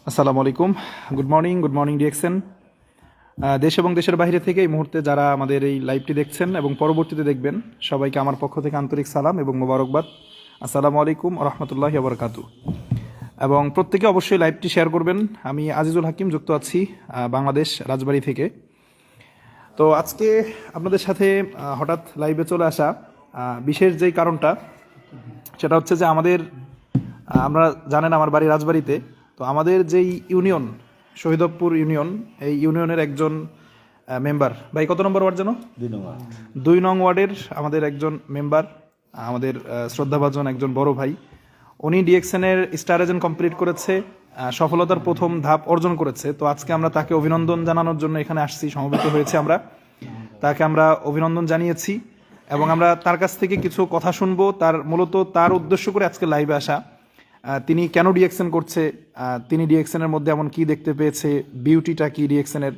আসসালামু আলাইকুম। Good morning DXN. দেশ এবং দেশের বাইরে থেকে এই মুহূর্তে যারা আমাদের এই লাইভটি দেখছেন এবং পরবর্তীতে দেখবেন, সবাইকে আমার পক্ষ থেকে আন্তরিক সালাম এবং মোবারকবাদ। আসসালামু আলাইকুম রহমতুল্লাহি ওবরকাতু। এবং প্রত্যেকে অবশ্যই লাইভটি শেয়ার করবেন। আমি আজিজুল হাকিম যুক্ত আছি বাংলাদেশ রাজবাড়ী থেকে। তো আজকে আপনাদের সাথে হঠাৎ লাইভে চলে আসা বিশেষ যেই কারণটা, সেটা হচ্ছে যে আমরা জানেন আমার বাড়ি রাজবাড়ীতে। তো আমাদের যেই ইউনিয়ন শহীদপুর ইউনিয়ন, এই ইউনিয়নের একজন মেম্বার, ভাই কত নম্বর ওয়ার্ড যেন? 2 নং ওয়ার্ডের আমাদের একজন মেম্বার, আমাদের শ্রদ্ধাভাজন একজন বড় ভাই, উনি ডিএক্সএনের স্টার এজেন্ট কমপ্লিট করেছে, সফলতার প্রথম ধাপ অর্জন করেছে। তো আজকে আমরা তাকে অভিনন্দন জানানোর জন্য এখানে আসছি, সমবেত হয়েছে। তাকে আমরা অভিনন্দন জানিয়েছি এবং আমরা তার কাছ থেকে কিছু কথা শুনবো। মূলত তার উদ্দেশ্য করে আজকে লাইভে আসা। তিনি কেন ডিএক্সএন করছে, তিনি ডিএক্সএনের মধ্যে এমন কি দেখতে পেয়েছে, বিউটিটা কি ডিএক্সএনের,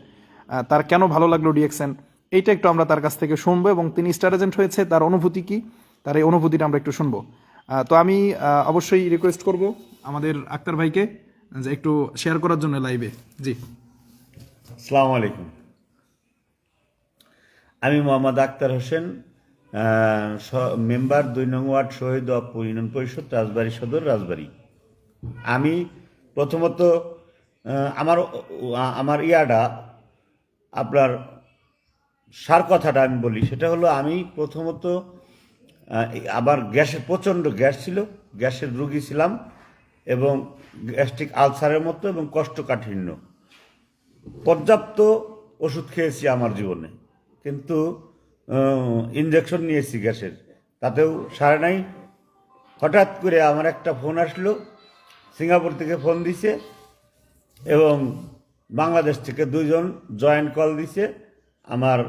তার কেন ভালো লাগলো ডিএক্সএন, এইটা একটু আমরা তার কাছ থেকে শুনবো। এবং তিনি স্টার এজেন্ট হয়েছে, তার অনুভূতি কি, তার এই অনুভূতিটা আমরা একটু শুনবো। তো আমি অবশ্যই রিকোয়েস্ট করব আমাদের আক্তার ভাইকে যে একটু শেয়ার করার জন্য লাইভে। জি, আসসালামু আলাইকুম। আমি মোহাম্মদ আক্তার হোসেন, মেম্বার 2 নং ওয়ার্ড শহীদপুর ইউনিয়ন পরিষদ, রাজবাড়ী সদর, রাজবাড়ী। আমি প্রথমত আমার আমার ইয়াটা আপনার সার কথাটা আমি বলি। সেটা হলো, আমি প্রথমত আবার প্রচণ্ড গ্যাস ছিল, গ্যাসের রোগী ছিলাম এবং গ্যাস্ট্রিক আলসারের মতো এবং কোষ্ঠকাঠিন্য। পর্যাপ্ত ওষুধ খেয়েছি আমার জীবনে, কিন্তু ইনজেকশন নিয়েছি গ্যাসের, তাতেও সারে নাই। হঠাৎ করে আমার একটা ফোন আসলো, সিঙ্গাপুর থেকে ফোন দিছে এবং বাংলাদেশ থেকে 2জন জয়েন্ট কল দিছে। আমার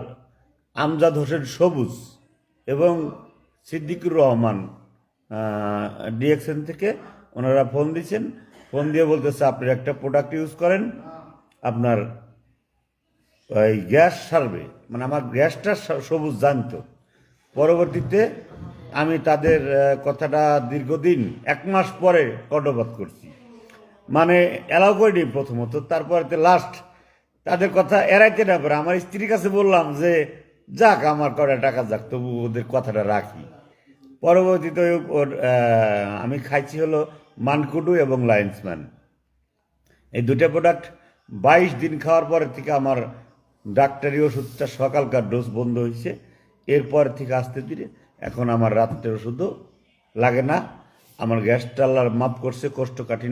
আমজাদ হোসেন সবুজ এবং সিদ্দিকুর রহমান ডিএক্সএন থেকে ওনারা ফোন দিয়েছেন। ফোন দিয়ে বলতেছে, আপনি একটা প্রোডাক্ট ইউজ করেন, আপনার ওই গ্যাস সারবে। মানে আমার গ্যাসটা সবুজ জানতো। পরবর্তীতে আমি তাদের কথাটা দীর্ঘদিন 1 মাস পরে কর্ণপাত করছি, মানে অ্যালাউ করিনি প্রথমত। তারপরে লাস্ট তাদের কথা এড়াইতে না পারে আমার স্ত্রীর কাছে বললাম যে যাক, আমার কটা টাকা যাক, তবু ওদের কথাটা রাখি। পরবর্তীতে আমি খাইছি হলো মানকুডু এবং লায়ন্সম্যান, এই 2টা প্রোডাক্ট। 22 দিন খাওয়ার পরে থেকে আমার ডাক্তারি ওষুধটা সকালকার ডোজ বন্ধ হয়েছে। এরপর থেকে আস্তে ধীরে এখন আমার রাত্রের ওষুধও লাগে না। আমার গ্যাসটা আল্লাহ মাফ করছে, কোষ্ঠকাঠিন্য